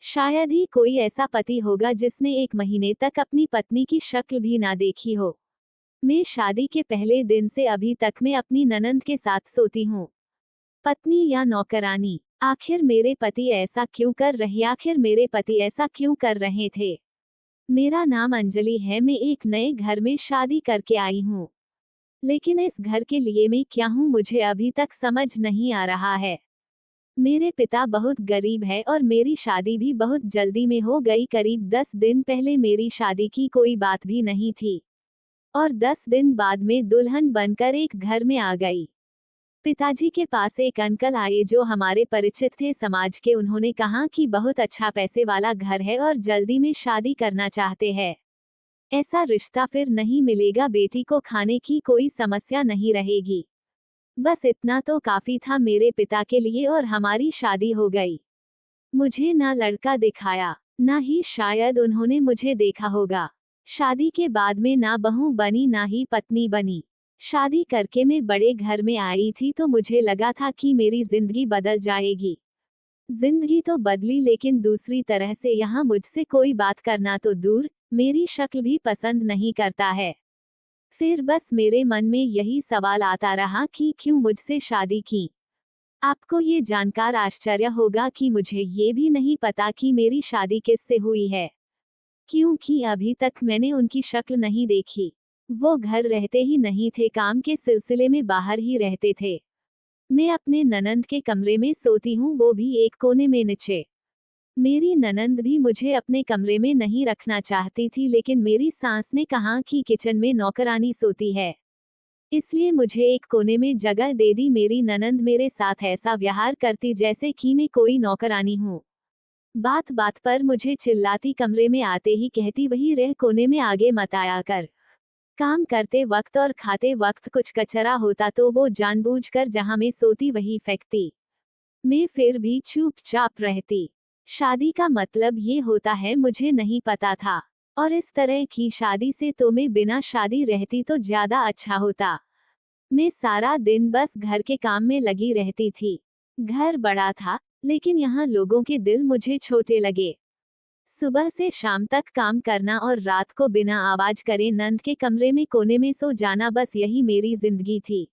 शायद ही कोई ऐसा पति होगा जिसने 1 महीने तक अपनी पत्नी की शक्ल भी ना देखी हो। मैं शादी के पहले दिन से अभी तक मैं अपनी ननंद के साथ सोती हूँ। पत्नी या नौकरानी, आखिर मेरे पति ऐसा क्यों कर रहे आखिर मेरे पति ऐसा क्यों कर रहे थे। मेरा नाम अंजलि है, मैं एक नए घर में शादी करके आई हूँ। लेकिन इस घर के लिए मैं क्या हूँ मुझे अभी तक समझ नहीं आ रहा है। मेरे पिता बहुत गरीब है और मेरी शादी भी बहुत जल्दी में हो गई। करीब 10 दिन पहले मेरी शादी की कोई बात भी नहीं थी और 10 दिन बाद में दुल्हन बनकर एक घर में आ गई। पिताजी के पास एक अंकल आए जो हमारे परिचित थे समाज के। उन्होंने कहा कि बहुत अच्छा पैसे वाला घर है और जल्दी में शादी करना चाहते हैं। ऐसा रिश्ता फिर नहीं मिलेगा, बेटी को खाने की कोई समस्या नहीं रहेगी। बस इतना तो काफी था मेरे पिता के लिए और हमारी शादी हो गई। मुझे ना लड़का दिखाया, ना ही शायद उन्होंने मुझे देखा होगा। शादी के बाद में ना बहू बनी ना ही पत्नी बनी। शादी करके मैं बड़े घर में आई थी तो मुझे लगा था कि मेरी जिंदगी बदल जाएगी। जिंदगी तो बदली, लेकिन दूसरी तरह से। यहाँ मुझसे कोई बात करना तो दूर, मेरी शक्ल भी पसंद नहीं करता है। फिर बस मेरे मन में यही सवाल आता रहा कि क्यों मुझसे शादी की। आपको ये जानकर आश्चर्य होगा कि मुझे ये भी नहीं पता कि मेरी शादी किससे हुई है, क्योंकि अभी तक मैंने उनकी शक्ल नहीं देखी। वो घर रहते ही नहीं थे, काम के सिलसिले में बाहर ही रहते थे। मैं अपने ननंद के कमरे में सोती हूँ, वो भी एक कोने में नीचे। मेरी ननंद भी मुझे अपने कमरे में नहीं रखना चाहती थी, लेकिन मेरी सास ने कहा कि किचन में नौकरानी सोती है, इसलिए मुझे एक कोने में जगह दे दी। मेरी ननंद मेरे साथ ऐसा व्यवहार करती जैसे कि मैं कोई नौकरानी हूँ। बात बात पर मुझे चिल्लाती, कमरे में आते ही कहती वही रह कोने में, आगे मत आया कर। काम करते वक्त और खाते वक्त कुछ कचरा होता तो वो जानबूझकर जहां मैं सोती वही फेंकती। मैं फिर भी चुपचाप रहती। शादी का मतलब ये होता है मुझे नहीं पता था, और इस तरह की शादी से तो मैं बिना शादी रहती तो ज्यादा अच्छा होता। मैं सारा दिन बस घर के काम में लगी रहती थी। घर बड़ा था, लेकिन यहाँ लोगों के दिल मुझे छोटे लगे। सुबह से शाम तक काम करना और रात को बिना आवाज करे नंद के कमरे में कोने में सो जाना, बस यही मेरी जिंदगी थी।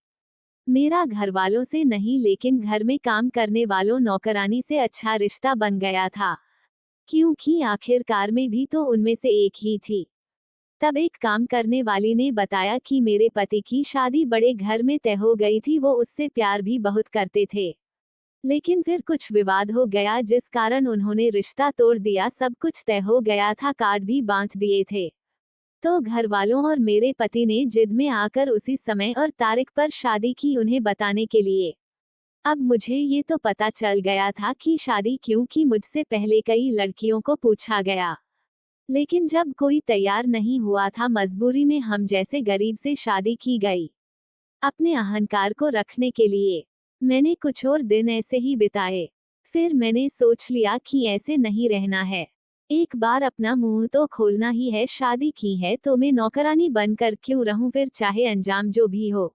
मेरा घर वालों से नहीं, लेकिन घर में काम करने वालों नौकरानी से अच्छा रिश्ता बन गया था, क्योंकि आखिरकार में भी तो उनमें से एक ही थी। तब एक काम करने वाली ने बताया कि मेरे पति की शादी बड़े घर में तय हो गई थी। वो उससे प्यार भी बहुत करते थे, लेकिन फिर कुछ विवाद हो गया जिस कारण उन्होंने रिश्ता तोड़ दिया। सब कुछ तय हो गया था, कार्ड भी बांट दिए थे। तो घर वालों और मेरे पति ने जिद में आकर उसी समय और तारीख पर शादी की, उन्हें बताने के लिए। अब मुझे ये तो पता चल गया था कि शादी क्योंकि मुझसे पहले कई लड़कियों को पूछा गया, लेकिन जब कोई तैयार नहीं हुआ था, मजबूरी में हम जैसे गरीब से शादी की गई। अपने अहंकार को रखने के लिए मैंने कुछ और दिन ऐसे ही बिताए। फिर मैंने सोच लिया कि ऐसे नहीं रहना है, एक बार अपना मुंह तो खोलना ही है। शादी की है तो मैं नौकरानी बनकर क्यों रहूं, फिर चाहे अंजाम जो भी हो,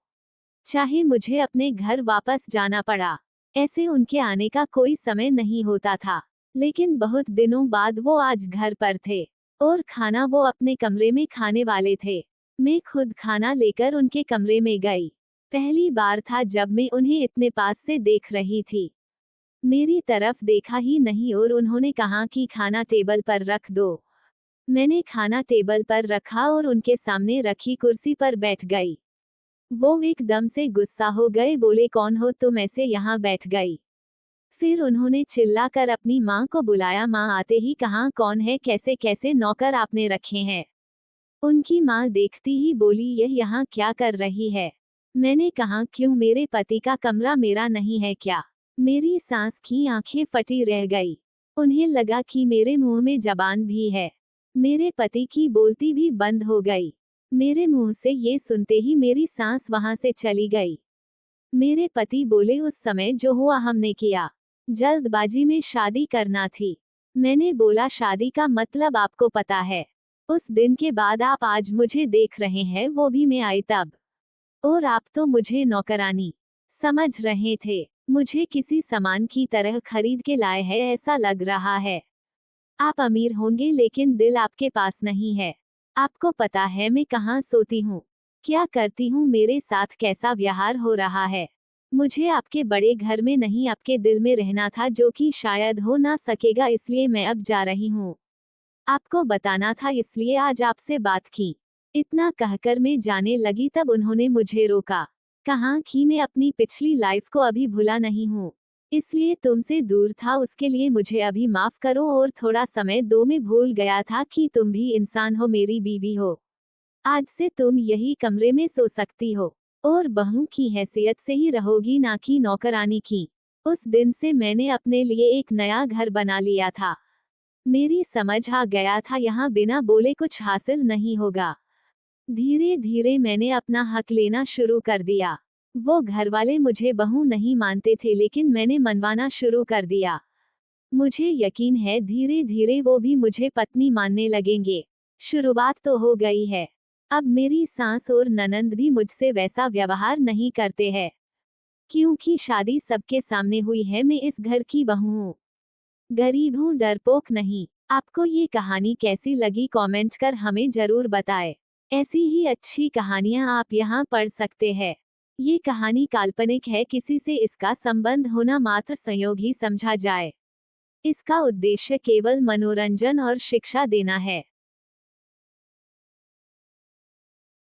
चाहे मुझे अपने घर वापस जाना पड़ा। ऐसे उनके आने का कोई समय नहीं होता था, लेकिन बहुत दिनों बाद वो आज घर पर थे और खाना वो अपने कमरे में खाने वाले थे। मैं खुद खाना लेकर उनके कमरे में गई। पहली बार था जब मैं उन्हें इतने पास से देख रही थी। मेरी तरफ देखा ही नहीं और उन्होंने कहा कि खाना टेबल पर रख दो। मैंने खाना टेबल पर रखा और उनके सामने रखी कुर्सी पर बैठ गई। वो एकदम से गुस्सा हो गए, बोले कौन हो तुम, ऐसे यहाँ बैठ गई। फिर उन्होंने चिल्लाकर अपनी माँ को बुलाया। माँ आते ही कहा कौन है, कैसे कैसे नौकर आपने रखे हैं। उनकी माँ देखती ही बोली यह यहाँ क्या कर रही है। मैंने कहा क्यों, मेरे पति का कमरा मेरा नहीं है क्या। मेरी सास की आंखें फटी रह गई। उन्हें लगा कि मेरे मुंह में जबान भी है। मेरे पति की बोलती भी बंद हो गई। मेरे मुंह से ये सुनते ही मेरी सांस वहां से चली गई। मेरे पति बोले उस समय जो हुआ हमने किया, जल्दबाजी में शादी करना थी। मैंने बोला शादी का मतलब आपको पता है। उस दिन के बाद आप आज मुझे देख रहे हैं, वो भी मैं आई तब, और आप तो मुझे नौकरानी समझ रहे थे। मुझे किसी सामान की तरह खरीद के लाए हैं ऐसा लग रहा है। आप अमीर होंगे लेकिन दिल आपके पास नहीं है। आपको पता है मैं कहाँ सोती हूँ, क्या करती हूँ, मेरे साथ कैसा व्यवहार हो रहा है। मुझे आपके बड़े घर में नहीं आपके दिल में रहना था, जो कि शायद हो ना सकेगा, इसलिए मैं अब जा रही हूँ। आपको बताना था इसलिए आज आपसे बात की। इतना कहकर मैं जाने लगी तब उन्होंने मुझे रोका। कहा कि मैं अपनी पिछली लाइफ को अभी भुला नहीं हूँ, इसलिए तुमसे दूर था, उसके लिए मुझे अभी माफ करो और थोड़ा समय दो, मैं भूल गया था कि तुम भी इंसान हो, मेरी बीवी हो। आज से तुम यही कमरे में सो सकती हो और बहू की हैसियत से ही रहोगी, ना कि नौकरानी की। उस दिन से मैंने अपने लिए एक नया घर बना लिया था। मेरी समझ आ गया था यहाँ बिना बोले कुछ हासिल नहीं होगा। धीरे धीरे मैंने अपना हक लेना शुरू कर दिया। वो घरवाले मुझे बहू नहीं मानते थे, लेकिन मैंने मनवाना शुरू कर दिया। मुझे यकीन है धीरे धीरे वो भी मुझे पत्नी मानने लगेंगे। शुरुआत तो हो गई है। अब मेरी सास और ननंद भी मुझसे वैसा व्यवहार नहीं करते हैं, क्योंकि शादी सबके सामने हुई है। मैं इस घर की बहू हूँ, गरीब हूँ, डरपोक नहीं। आपको ये कहानी कैसी लगी कमेंट कर हमें जरूर बताएं। ऐसी ही अच्छी कहानियाँ आप यहाँ पढ़ सकते हैं। ये कहानी काल्पनिक है, किसी से इसका संबंध होना मात्र संयोग ही समझा जाए। इसका उद्देश्य केवल मनोरंजन और शिक्षा देना है।